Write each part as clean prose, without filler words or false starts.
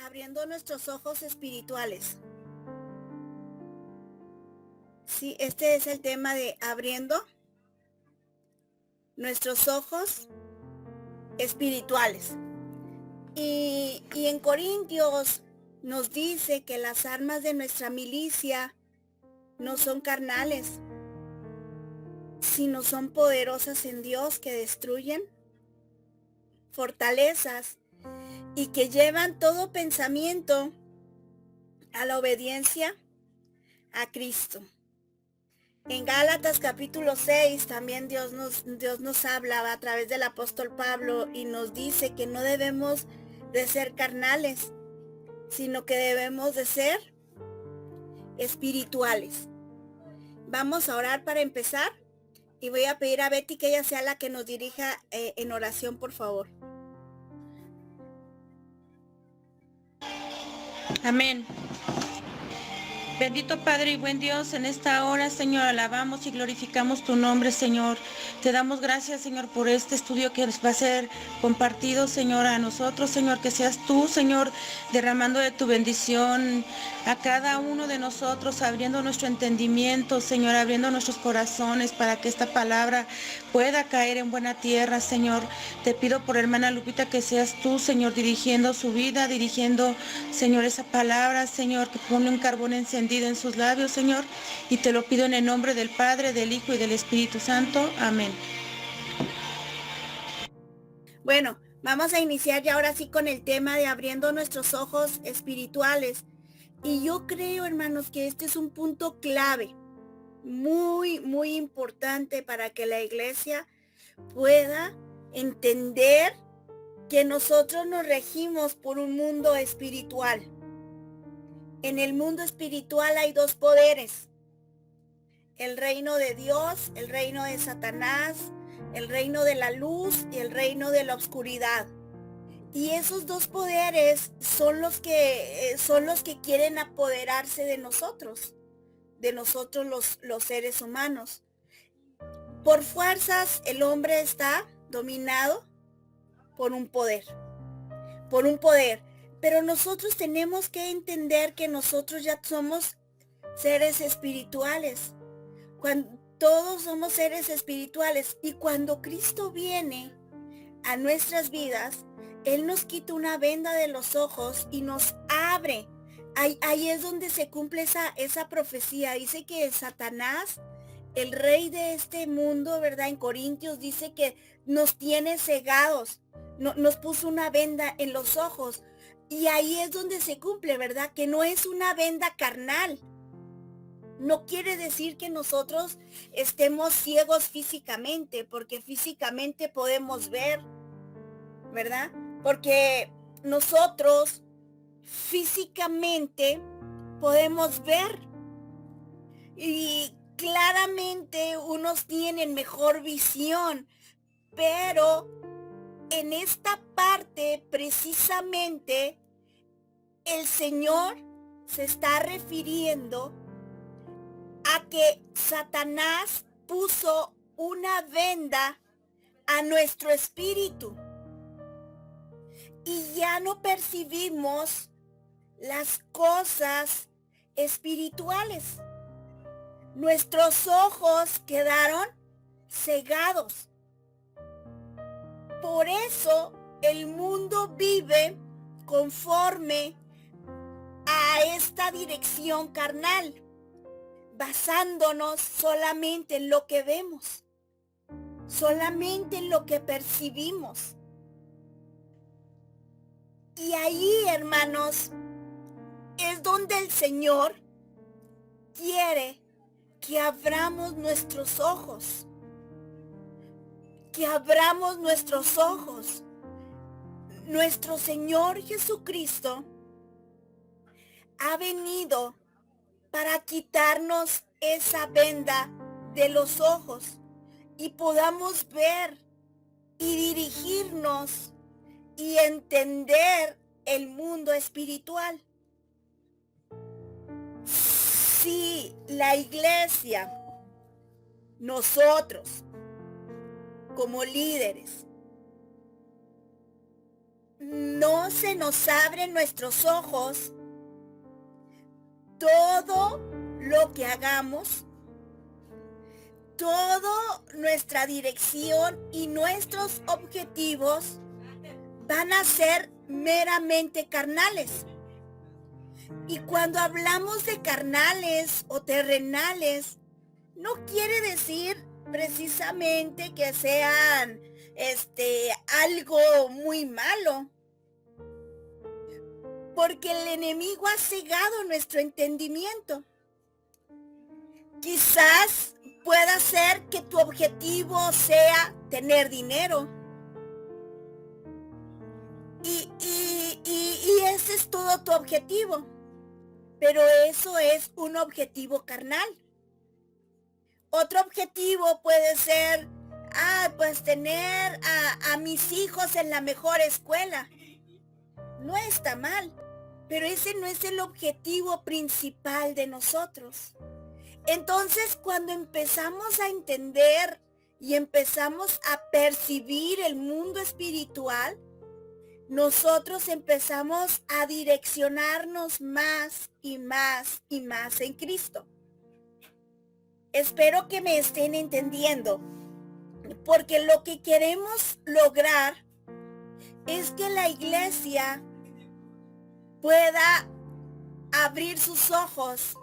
abriendo nuestros ojos espirituales. Sí, este es el tema de abriendo nuestros ojos espirituales. Y en Corintios nos dice que las armas de nuestra milicia no son carnales, sino son poderosas en Dios que destruyen fortalezas y que llevan todo pensamiento a la obediencia a Cristo. En Gálatas capítulo 6 también Dios nos habla a través del apóstol Pablo y nos dice que no debemos de ser carnales, sino que debemos de ser espirituales. Vamos a orar para empezar y voy a pedir a Betty que ella sea la que nos dirija en oración, por favor. Amén. Bendito Padre y buen Dios, en esta hora, Señor, alabamos y glorificamos tu nombre, Señor. Te damos gracias, Señor, por este estudio que va a ser compartido, Señor, a nosotros, Señor, que seas tú, Señor, derramando de tu bendición a cada uno de nosotros, abriendo nuestro entendimiento, Señor, abriendo nuestros corazones para que esta palabra pueda caer en buena tierra, Señor. Te pido por hermana Lupita que seas tú, Señor, dirigiendo su vida, dirigiendo, Señor, esa palabra, Señor, que pone un carbón encendido en sus labios, Señor, y te lo pido en el nombre del Padre, del Hijo y del Espíritu Santo. Amén. Bueno, vamos a iniciar ya ahora sí con el tema de abriendo nuestros ojos espirituales. Y yo creo, hermanos, que este es un punto clave, muy importante para que la iglesia pueda entender que nosotros nos regimos por un mundo espiritual. En el mundo espiritual hay dos poderes: el reino de Dios, el reino de Satanás, el reino de la luz y el reino de la oscuridad. Y esos dos poderes son los que quieren apoderarse de nosotros los seres humanos. Por fuerzas, el hombre está dominado por un poder. Pero nosotros tenemos que entender que nosotros ya somos seres espirituales. Todos somos seres espirituales, y cuando Cristo viene a nuestras vidas, Él nos quita una venda de los ojos y nos abre. Ahí es donde se cumple esa profecía. Dice que Satanás, el rey de este mundo, ¿verdad? En Corintios dice que nos tiene cegados, nos puso una venda en los ojos. Y ahí es donde se cumple, ¿verdad? Que no es una venda carnal. No quiere decir que nosotros estemos ciegos físicamente, porque físicamente podemos ver, ¿verdad? Porque nosotros físicamente podemos ver y claramente unos tienen mejor visión, pero en esta parte precisamente el Señor se está refiriendo a que Satanás puso una venda a nuestro espíritu y ya no percibimos las cosas espirituales. Nuestros ojos quedaron cegados. Por eso el mundo vive conforme a esta dirección carnal, basándonos solamente en lo que vemos, solamente en lo que percibimos. Y ahí, hermanos, es donde el Señor quiere que abramos nuestros ojos, que abramos nuestros ojos. Nuestro Señor Jesucristo ha venido para quitarnos esa venda de los ojos y podamos ver y dirigirnos y entender el mundo espiritual. Si la iglesia, nosotros como líderes, no se nos abren nuestros ojos, todo lo que hagamos, toda nuestra dirección y nuestros objetivos van a ser meramente carnales. Y cuando hablamos de carnales o terrenales, no quiere decir precisamente que sean algo muy malo, porque el enemigo ha cegado nuestro entendimiento. Quizás pueda ser que tu objetivo sea tener dinero. Y ese es todo tu objetivo. Pero eso es un objetivo carnal. Otro objetivo puede ser, pues tener a mis hijos en la mejor escuela. No está mal, pero ese no es el objetivo principal de nosotros. Entonces, cuando empezamos a entender y empezamos a percibir el mundo espiritual, nosotros empezamos a direccionarnos más y más y más en Cristo. Espero que me estén entendiendo, porque lo que queremos lograr es que la iglesia pueda abrir sus ojos,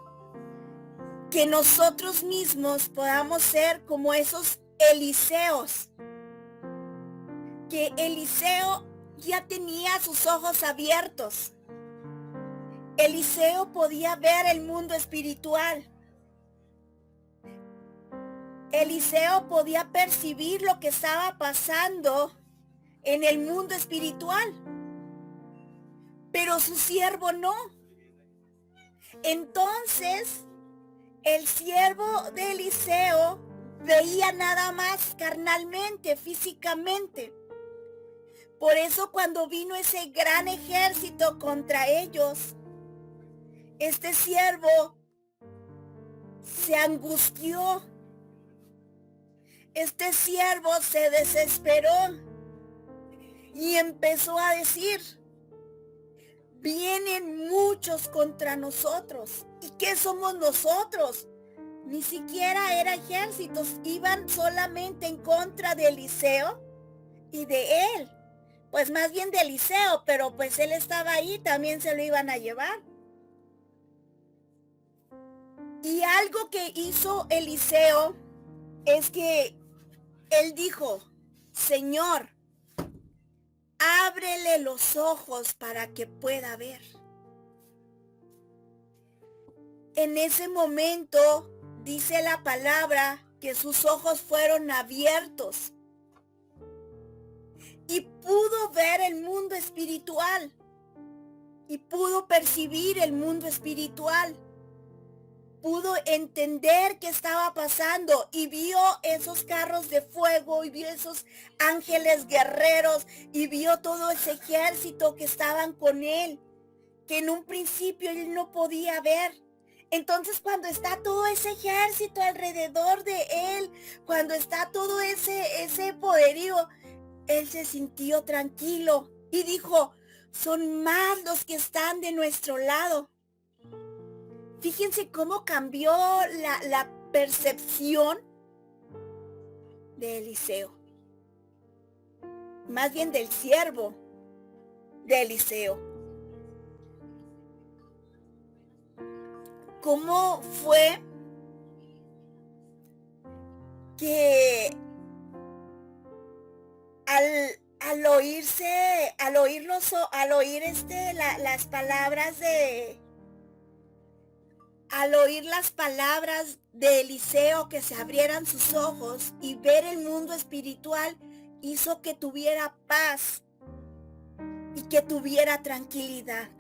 que nosotros mismos podamos ser como esos Eliseos, que Eliseo ya tenía sus ojos abiertos. Eliseo podía ver el mundo espiritual. Eliseo podía percibir lo que estaba pasando en el mundo espiritual, pero su siervo no. Entonces, el siervo de Eliseo veía nada más carnalmente, físicamente. Por eso cuando vino ese gran ejército contra ellos, este siervo se angustió. Este siervo se desesperó y empezó a decir, vienen muchos contra nosotros. ¿Y qué somos nosotros? Ni siquiera eran ejércitos, iban solamente en contra de Eliseo y de él. Pues más bien de Eliseo, pero pues él estaba ahí, también se lo iban a llevar. Y algo que hizo Eliseo es que él dijo, Señor, ábrele los ojos para que pueda ver. En ese momento dice la palabra que sus ojos fueron abiertos y pudo ver el mundo espiritual y pudo percibir el mundo espiritual. Pudo entender qué estaba pasando y vio esos carros de fuego y vio esos ángeles guerreros y vio todo ese ejército que estaban con él, que en un principio él no podía ver. Entonces cuando está todo ese ejército alrededor de él, cuando está todo ese poderío, él se sintió tranquilo y dijo, son más los que están de nuestro lado. Fíjense cómo cambió la percepción de Eliseo. Más bien del siervo de Eliseo. ¿Cómo fue que al oír las palabras de... Al oír las palabras de Eliseo, que se abrieran sus ojos y ver el mundo espiritual, hizo que tuviera paz y que tuviera tranquilidad?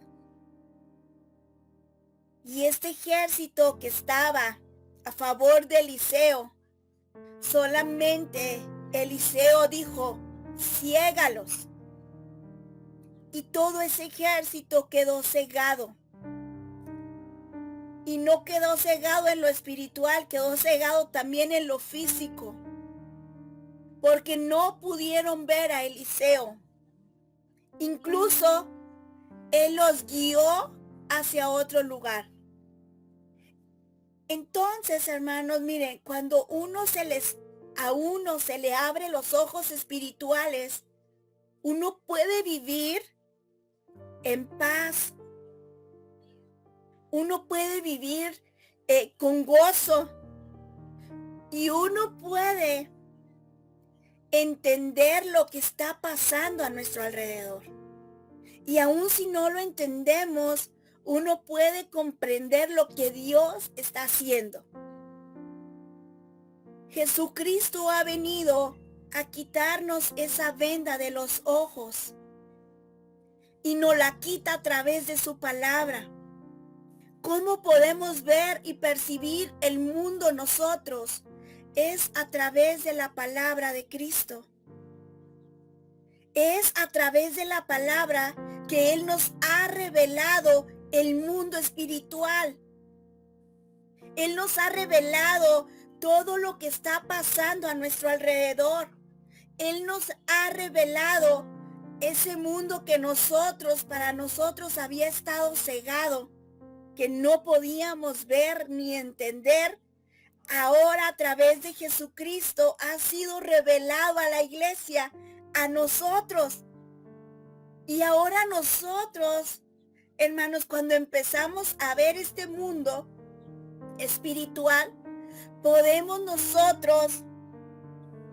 Y este ejército que estaba a favor de Eliseo, solamente Eliseo dijo, ciégalos. Y todo ese ejército quedó cegado. Y no quedó cegado en lo espiritual, quedó cegado también en lo físico. Porque no pudieron ver a Eliseo. Incluso Él los guió hacia otro lugar. Entonces, hermanos, miren, cuando a uno se le abre los ojos espirituales, uno puede vivir en paz, uno puede vivir con gozo y uno puede entender lo que está pasando a nuestro alrededor. Y aun si no lo entendemos, uno puede comprender lo que Dios está haciendo. Jesucristo ha venido a quitarnos esa venda de los ojos y nos la quita a través de su palabra. ¿Cómo podemos ver y percibir el mundo nosotros? Es a través de la palabra de Cristo. Es a través de la palabra que Él nos ha revelado el mundo espiritual. Él nos ha revelado todo lo que está pasando a nuestro alrededor. Él nos ha revelado ese mundo que para nosotros había estado cegado, que no podíamos ver ni entender. Ahora a través de Jesucristo ha sido revelado a la iglesia, a nosotros. Y ahora nosotros, hermanos, cuando empezamos a ver este mundo espiritual, podemos nosotros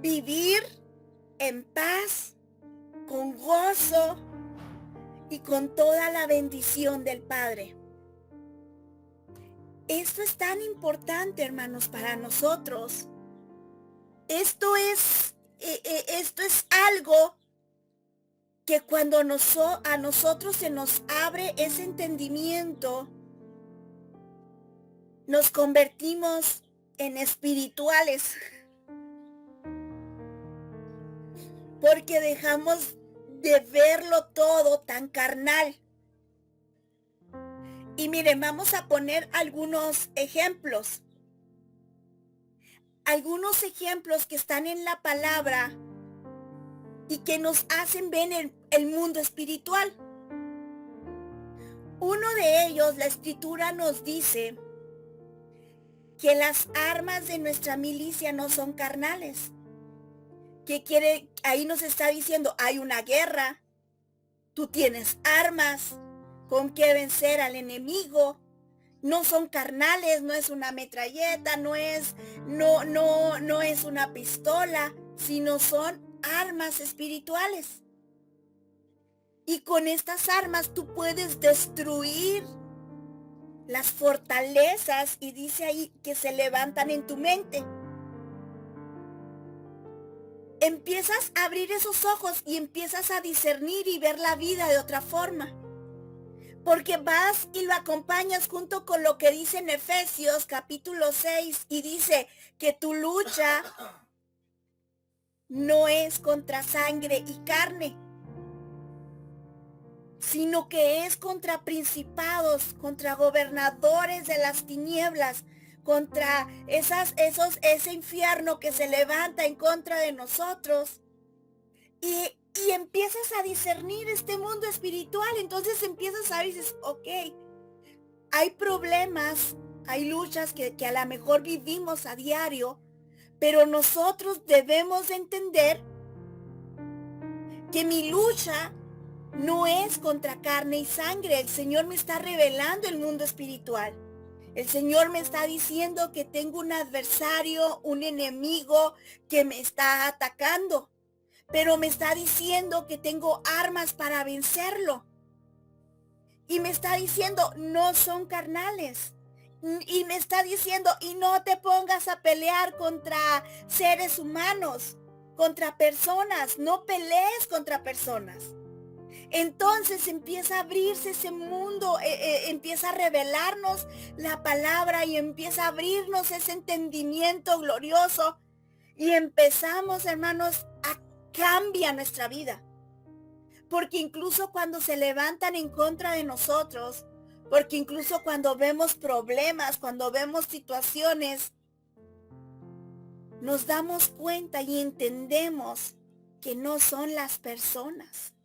vivir en paz, con gozo y con toda la bendición del Padre. Esto es tan importante, hermanos, para nosotros. Esto es algo que cuando a nosotros se nos abre ese entendimiento, nos convertimos en espirituales. Porque dejamos de verlo todo tan carnal. Y miren, vamos a poner algunos ejemplos. Algunos ejemplos que están en la palabra y que nos hacen ver el mundo espiritual. Uno de ellos, la escritura nos dice que las armas de nuestra milicia no son carnales. Ahí nos está diciendo, hay una guerra, tú tienes armas con que vencer al enemigo, no son carnales, no es una metralleta, no es una pistola, sino son armas espirituales. Y con estas armas tú puedes destruir las fortalezas, y dice ahí que se levantan en tu mente. Empiezas a abrir esos ojos y empiezas a discernir y ver la vida de otra forma. Porque vas y lo acompañas junto con lo que dice en Efesios capítulo 6 y dice que tu lucha no es contra sangre y carne, sino que es contra principados, contra gobernadores de las tinieblas, contra ese infierno que se levanta en contra de nosotros. Y empiezas a discernir este mundo espiritual. Entonces empiezas a decir, ok, hay problemas, hay luchas que a lo mejor vivimos a diario, pero nosotros debemos de entender que mi lucha no es contra carne y sangre. El Señor me está revelando el mundo espiritual. El Señor me está diciendo que tengo un adversario, un enemigo que me está atacando. Pero me está diciendo que tengo armas para vencerlo. Y me está diciendo, no son carnales. Y me está diciendo, y no te pongas a pelear contra seres humanos, contra personas. No pelees contra personas. Entonces empieza a abrirse ese mundo, empieza a revelarnos la palabra y empieza a abrirnos ese entendimiento glorioso. Y empezamos, hermanos, cambia nuestra vida. Porque incluso cuando se levantan en contra de nosotros, porque incluso cuando vemos problemas, cuando vemos situaciones, nos damos cuenta y entendemos que no son las personas.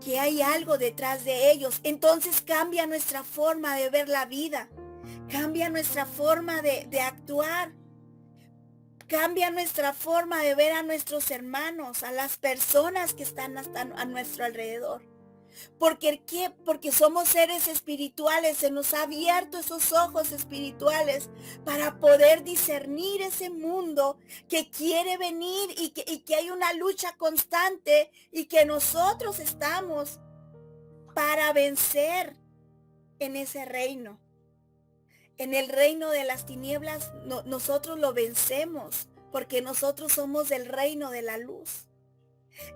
que hay algo detrás de ellos. Entonces cambia nuestra forma de ver la vida, cambia nuestra forma de actuar, cambia nuestra forma de ver a nuestros hermanos, a las personas que están a nuestro alrededor. Porque somos seres espirituales, se nos ha abierto esos ojos espirituales para poder discernir ese mundo que quiere venir y que hay una lucha constante y que nosotros estamos para vencer en ese reino. En el reino de las tinieblas nosotros lo vencemos porque nosotros somos del reino de la luz.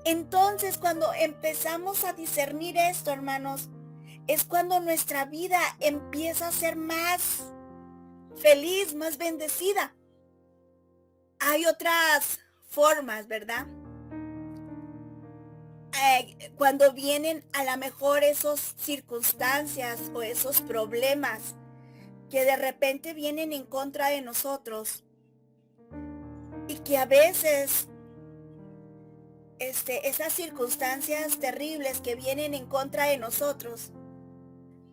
Entonces, cuando empezamos a discernir esto, hermanos, es cuando nuestra vida empieza a ser más feliz, más bendecida. Hay otras formas, ¿verdad? Cuando vienen a lo mejor esas circunstancias o esos problemas que de repente vienen en contra de nosotros y que a veces esas circunstancias terribles que vienen en contra de nosotros,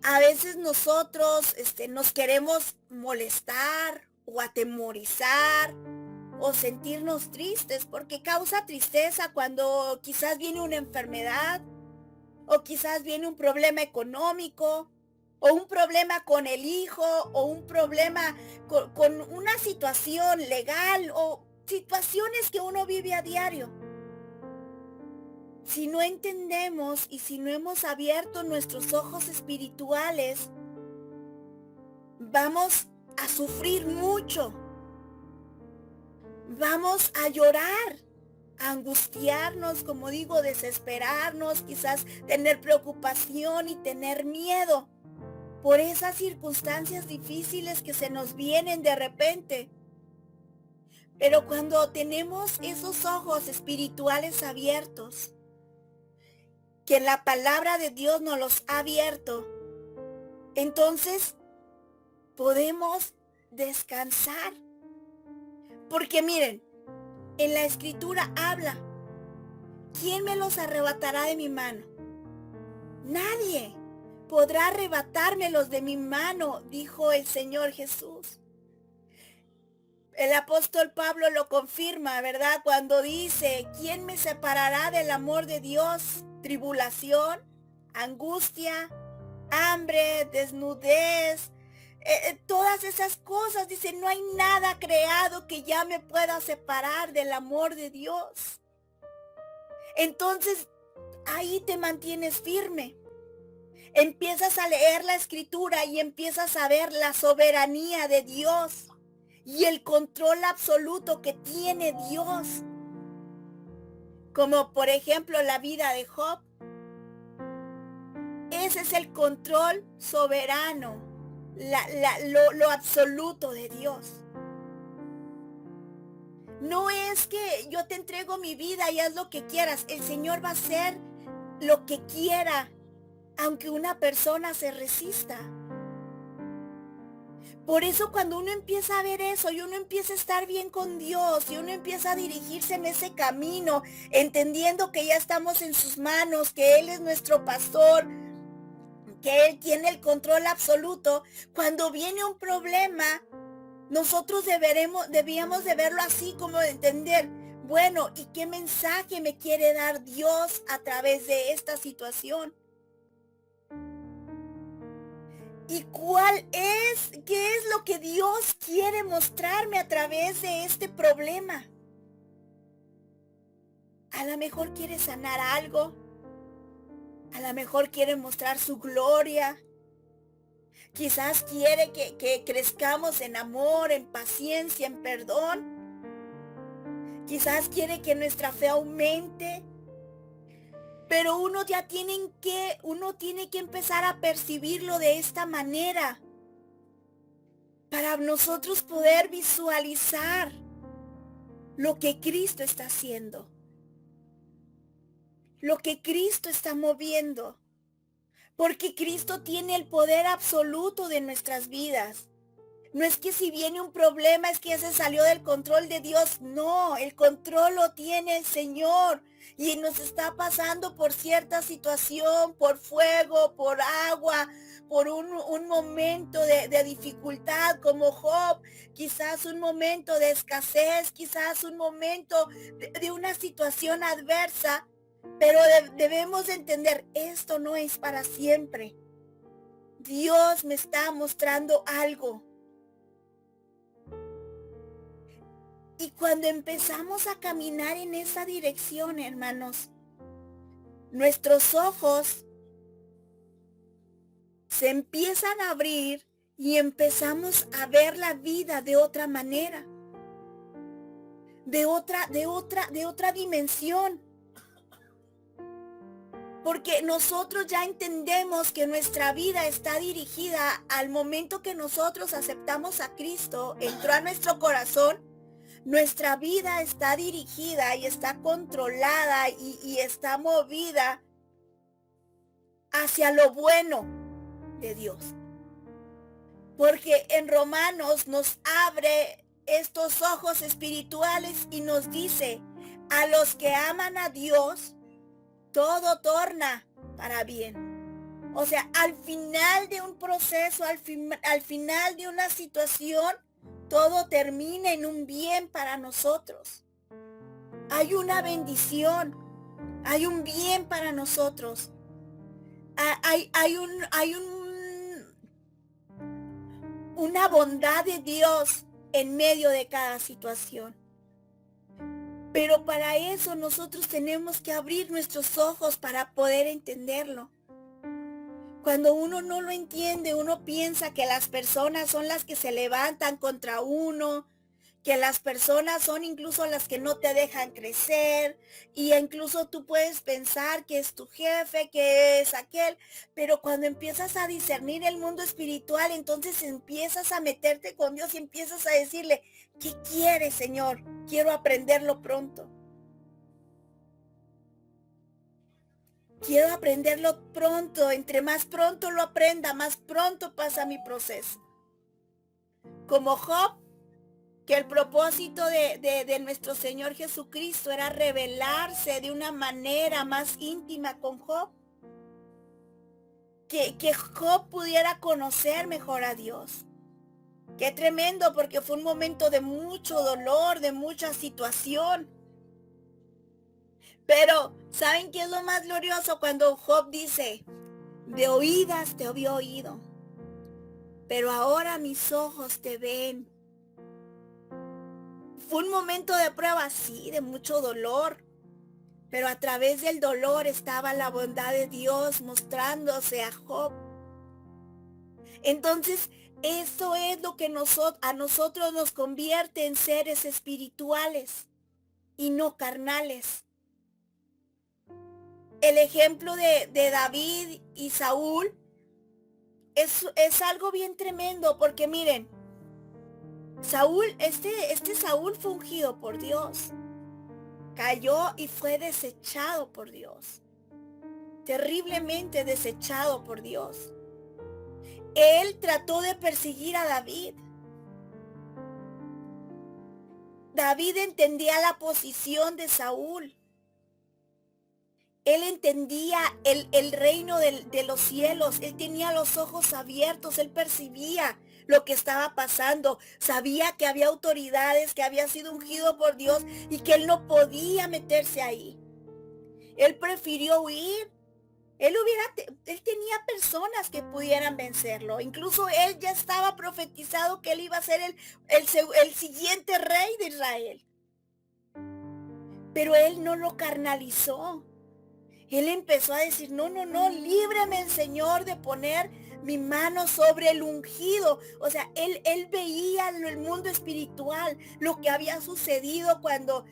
a veces nosotros nos queremos molestar o atemorizar o sentirnos tristes, porque causa tristeza cuando quizás viene una enfermedad o quizás viene un problema económico o un problema con el hijo o un problema con una situación legal o situaciones que uno vive a diario. Si no entendemos y si no hemos abierto nuestros ojos espirituales, vamos a sufrir mucho. Vamos a llorar, a angustiarnos, como digo, desesperarnos, quizás tener preocupación y tener miedo por esas circunstancias difíciles que se nos vienen de repente. Pero cuando tenemos esos ojos espirituales abiertos, que la palabra de Dios nos los ha abierto, entonces podemos descansar. Porque miren, en la escritura habla, ¿quién me los arrebatará de mi mano? Nadie podrá arrebatármelos de mi mano, dijo el Señor Jesús. El apóstol Pablo lo confirma, ¿verdad? Cuando dice, ¿quién me separará del amor de Dios? Tribulación, angustia, hambre, desnudez, todas esas cosas. Dice, no hay nada creado que ya me pueda separar del amor de Dios. Entonces, ahí te mantienes firme. Empiezas a leer la escritura y empiezas a ver la soberanía de Dios y el control absoluto que tiene Dios. Como por ejemplo la vida de Job. Ese es el control soberano, lo absoluto de Dios. No es que yo te entrego mi vida y haz lo que quieras. El Señor va a hacer lo que quiera, aunque una persona se resista. Por eso cuando uno empieza a ver eso y uno empieza a estar bien con Dios y uno empieza a dirigirse en ese camino, entendiendo que ya estamos en sus manos, que Él es nuestro pastor, que Él tiene el control absoluto, cuando viene un problema, nosotros debíamos de verlo así, como de entender, bueno, ¿y qué mensaje me quiere dar Dios a través de esta situación? ¿Y qué es lo que Dios quiere mostrarme a través de este problema? A lo mejor quiere sanar algo. A lo mejor quiere mostrar su gloria. Quizás quiere que crezcamos en amor, en paciencia, en perdón. Quizás quiere que nuestra fe aumente. Pero uno tiene que empezar a percibirlo de esta manera para nosotros poder visualizar lo que Cristo está haciendo, lo que Cristo está moviendo, porque Cristo tiene el poder absoluto de nuestras vidas. No es que si viene un problema es que ya se salió del control de Dios. No, el control lo tiene el Señor. Y nos está pasando por cierta situación, por fuego, por agua, por un momento de dificultad como Job, quizás un momento de escasez, quizás un momento de una situación adversa. Pero debemos entender, esto no es para siempre. Dios me está mostrando algo. Y cuando empezamos a caminar en esa dirección, hermanos, nuestros ojos se empiezan a abrir y empezamos a ver la vida de otra manera, de otra dimensión. Porque nosotros ya entendemos que nuestra vida está dirigida al momento que nosotros aceptamos a Cristo, entró a nuestro corazón. Nuestra vida está dirigida y está controlada y está movida hacia lo bueno de Dios. Porque en Romanos nos abre estos ojos espirituales y nos dice, a los que aman a Dios, todo torna para bien. O sea, al final de un proceso, al final de una situación, todo termina en un bien para nosotros. Hay una bendición, hay un bien para nosotros. Hay una bondad de Dios en medio de cada situación. Pero para eso nosotros tenemos que abrir nuestros ojos para poder entenderlo. Cuando uno no lo entiende, uno piensa que las personas son las que se levantan contra uno, que las personas son incluso las que no te dejan crecer, y incluso tú puedes pensar que es tu jefe, que es aquel, pero cuando empiezas a discernir el mundo espiritual, entonces empiezas a meterte con Dios y empiezas a decirle, ¿qué quieres, Señor? Quiero aprenderlo pronto. Quiero aprenderlo pronto. Entre más pronto lo aprenda, más pronto pasa mi proceso. Como Job, que el propósito de nuestro Señor Jesucristo era revelarse de una manera más íntima con Job. Que Job pudiera conocer mejor a Dios. Qué tremendo, porque fue un momento de mucho dolor, de mucha situación. Pero, ¿saben qué es lo más glorioso? Cuando Job dice, de oídas te había oído, pero ahora mis ojos te ven. Fue un momento de prueba, sí, de mucho dolor, pero a través del dolor estaba la bondad de Dios mostrándose a Job. Entonces, eso es lo que a nosotros nos convierte en seres espirituales y no carnales. El ejemplo de David y Saúl es algo bien tremendo, porque miren, Saúl, este Saúl fue ungido por Dios, cayó y fue desechado por Dios, terriblemente desechado por Dios. Él trató de perseguir a David. David entendía la posición de Saúl. Él entendía el reino de los cielos. Él tenía los ojos abiertos. Él percibía lo que estaba pasando. Sabía que había autoridades, que había sido ungido por Dios y que él no podía meterse ahí. Él prefirió huir. Él tenía personas que pudieran vencerlo. Incluso él ya estaba profetizado que él iba a ser el siguiente rey de Israel. Pero él no lo carnalizó. Él empezó a decir, no, líbrame el Señor de poner mi mano sobre el ungido. O sea, él veía en el mundo espiritual lo que había sucedido cuando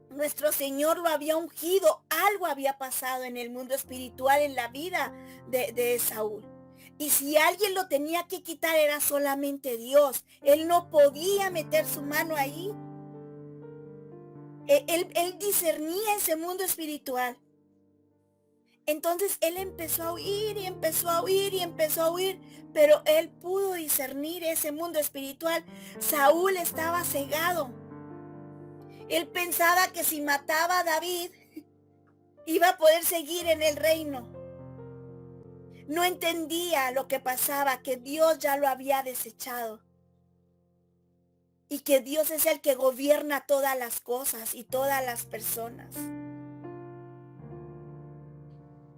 nuestro Señor lo había ungido. Algo había pasado en el mundo espiritual, en la vida de Saúl. Y si alguien lo tenía que quitar era solamente Dios. Él no podía meter su mano ahí. Él discernía ese mundo espiritual. Entonces él empezó a huir y empezó a huir y empezó a huir, pero él pudo discernir ese mundo espiritual. Saúl estaba cegado. Él pensaba que si mataba a David, iba a poder seguir en el reino. No entendía lo que pasaba, que Dios ya lo había desechado. Y que Dios es el que gobierna todas las cosas y todas las personas.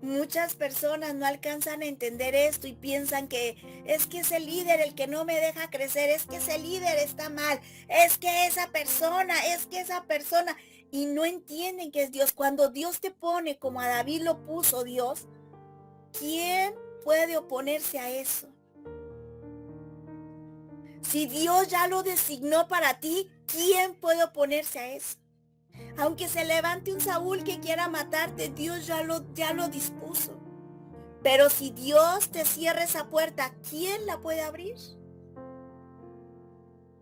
Muchas personas no alcanzan a entender esto y piensan que es el líder el que no me deja crecer, es que ese líder está mal, es que esa persona, y no entienden que es Dios. Cuando Dios te pone como a David lo puso Dios, ¿quién puede oponerse a eso? Si Dios ya lo designó para ti, ¿quién puede oponerse a eso? Aunque se levante un Saúl que quiera matarte, Dios ya lo dispuso. Pero si Dios te cierra esa puerta, ¿quién la puede abrir?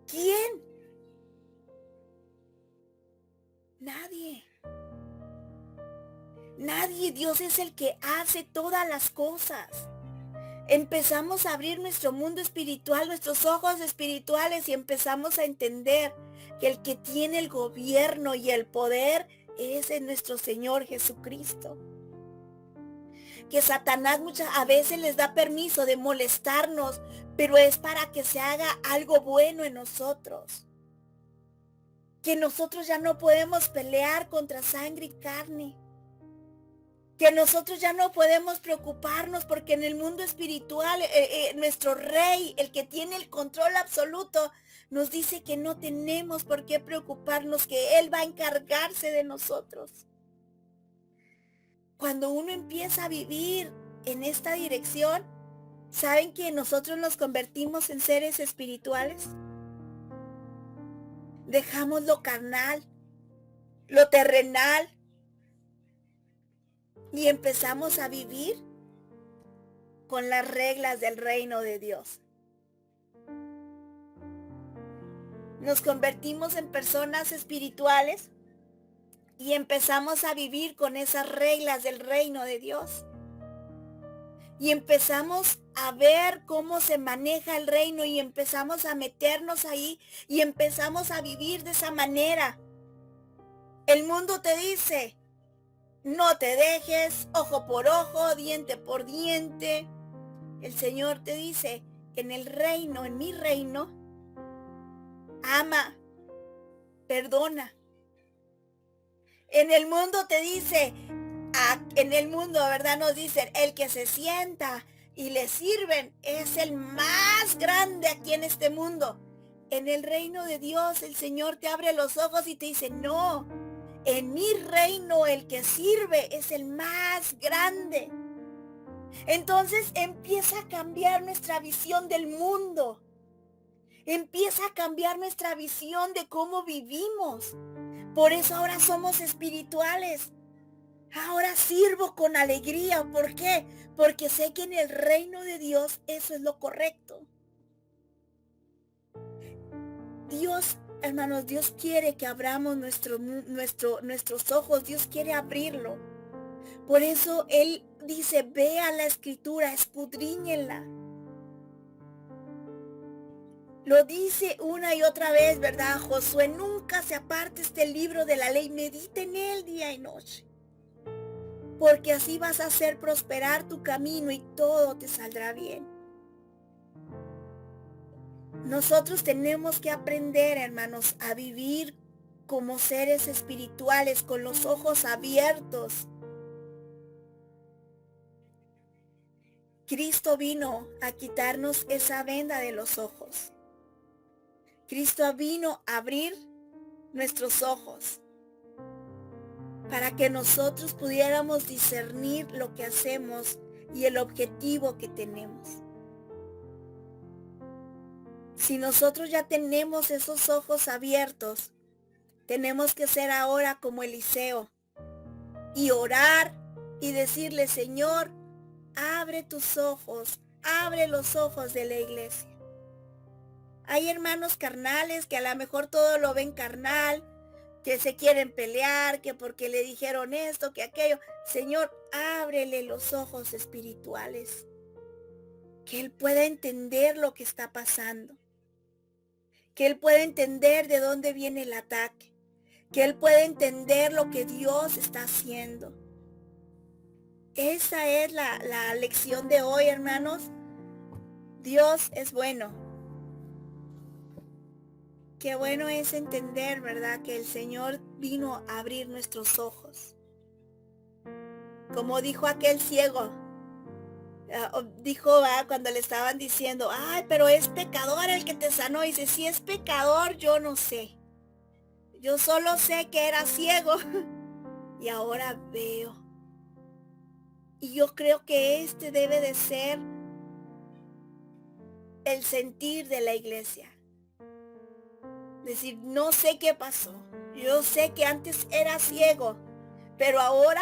¿Quién? Nadie. Nadie. Dios es el que hace todas las cosas. Empezamos a abrir nuestro mundo espiritual, nuestros ojos espirituales, y empezamos a entender que el que tiene el gobierno y el poder es nuestro Señor Jesucristo. Que Satanás a veces les da permiso de molestarnos, pero es para que se haga algo bueno en nosotros. Que nosotros ya no podemos pelear contra sangre y carne. Que nosotros ya no podemos preocuparnos porque en el mundo espiritual nuestro rey, el que tiene el control absoluto, nos dice que no tenemos por qué preocuparnos, que él va a encargarse de nosotros. Cuando uno empieza a vivir en esta dirección, ¿saben que nosotros nos convertimos en seres espirituales? Dejamos lo carnal, lo terrenal, y empezamos a vivir con las reglas del reino de Dios. Nos convertimos en personas espirituales y empezamos a vivir con esas reglas del reino de Dios. Y empezamos a ver cómo se maneja el reino y empezamos a meternos ahí y empezamos a vivir de esa manera. El mundo te dice: no te dejes, ojo por ojo, diente por diente. El Señor te dice que en el reino, en mi reino, ama, perdona. En el mundo te dice, en el mundo, ¿verdad? Nos dicen, el que se sienta y le sirven es el más grande aquí en este mundo. En el reino de Dios, el Señor te abre los ojos y te dice, no. En mi reino el que sirve es el más grande. Entonces empieza a cambiar nuestra visión del mundo. Empieza a cambiar nuestra visión de cómo vivimos. Por eso ahora somos espirituales. Ahora sirvo con alegría. ¿Por qué? Porque sé que en el reino de Dios eso es lo correcto. Dios, hermanos, Dios quiere que abramos nuestros ojos. Dios quiere abrirlo. Por eso Él dice, vea la escritura, escudriñenla. Lo dice una y otra vez, ¿verdad? Josué, nunca se aparte este libro de la ley, medita en él día y noche. Porque así vas a hacer prosperar tu camino y todo te saldrá bien. Nosotros tenemos que aprender, hermanos, a vivir como seres espirituales, con los ojos abiertos. Cristo vino a quitarnos esa venda de los ojos. Cristo vino a abrir nuestros ojos para que nosotros pudiéramos discernir lo que hacemos y el objetivo que tenemos. Si nosotros ya tenemos esos ojos abiertos, tenemos que ser ahora como Eliseo y orar y decirle, Señor, abre tus ojos, abre los ojos de la iglesia. Hay hermanos carnales que a lo mejor todo lo ven carnal, que se quieren pelear, que porque le dijeron esto, que aquello. Señor, ábrele los ojos espirituales, que él pueda entender lo que está pasando, que él pueda entender de dónde viene el ataque, que él pueda entender lo que Dios está haciendo. Esa es la lección de hoy, hermanos. Dios es bueno. Qué bueno es entender, ¿verdad?, que el Señor vino a abrir nuestros ojos. Como dijo aquel ciego, dijo, cuando le estaban diciendo, ay, pero es pecador el que te sanó. Y dice, si es pecador, yo no sé. Yo solo sé que era ciego y ahora veo. Y yo creo que este debe de ser el sentir de la iglesia. Decir, no sé qué pasó. Yo sé que antes era ciego, pero ahora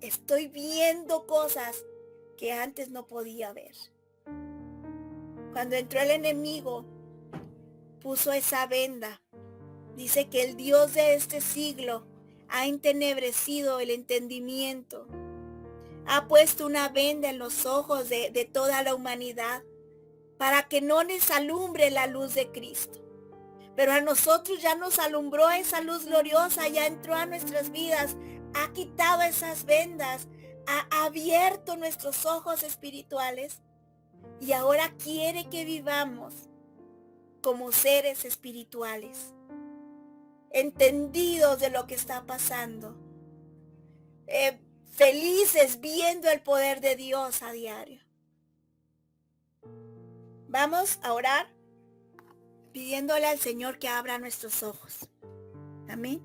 estoy viendo cosas que antes no podía ver. Cuando entró el enemigo, puso esa venda. Dice que el Dios de este siglo ha entenebrecido el entendimiento. Ha puesto una venda en los ojos de toda la humanidad para que no les alumbre la luz de Cristo. Pero a nosotros ya nos alumbró esa luz gloriosa, ya entró a nuestras vidas, ha quitado esas vendas, ha abierto nuestros ojos espirituales y ahora quiere que vivamos como seres espirituales, entendidos de lo que está pasando, felices viendo el poder de Dios a diario. Vamos a orar pidiéndole al Señor que abra nuestros ojos. Amén.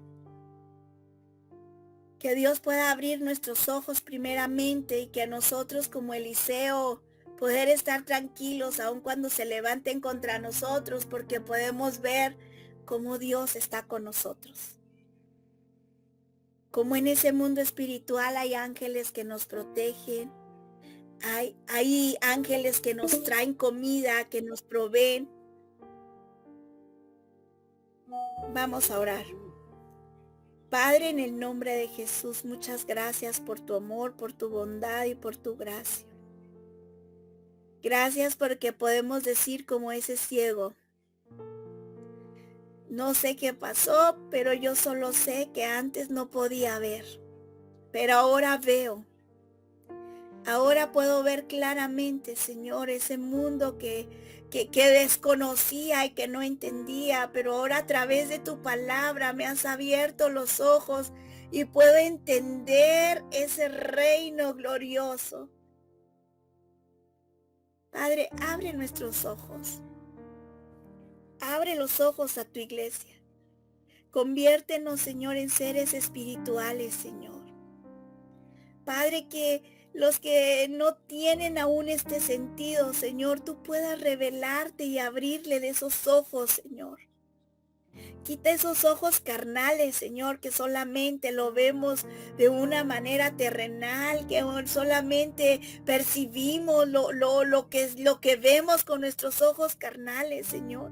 Que Dios pueda abrir nuestros ojos primeramente y que a nosotros como Eliseo poder estar tranquilos aun cuando se levanten contra nosotros, porque podemos ver cómo Dios está con nosotros. Como en ese mundo espiritual hay ángeles que nos protegen, hay ángeles que nos traen comida, que nos proveen. Vamos a orar. Padre, en el nombre de Jesús, muchas gracias por tu amor, por tu bondad y por tu gracia. Gracias porque podemos decir como ese ciego, no sé qué pasó, pero yo solo sé que antes no podía ver, pero ahora veo. Ahora puedo ver claramente, Señor, ese mundo que desconocía y que no entendía, pero ahora a través de tu palabra me has abierto los ojos y puedo entender ese reino glorioso. Padre, abre nuestros ojos. Abre los ojos a tu iglesia. Conviértenos, Señor, en seres espirituales, Señor. Padre, que los que no tienen aún este sentido, Señor, tú puedas revelarte y abrirle de esos ojos, Señor. Quita esos ojos carnales, Señor, que solamente lo vemos de una manera terrenal, que solamente percibimos lo que vemos con nuestros ojos carnales, Señor.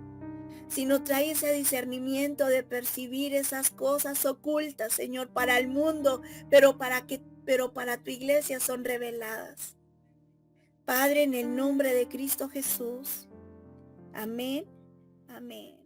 Sino trae ese discernimiento de percibir esas cosas ocultas, Señor, para el mundo, pero para tu iglesia son reveladas. Padre, en el nombre de Cristo Jesús. Amén. Amén.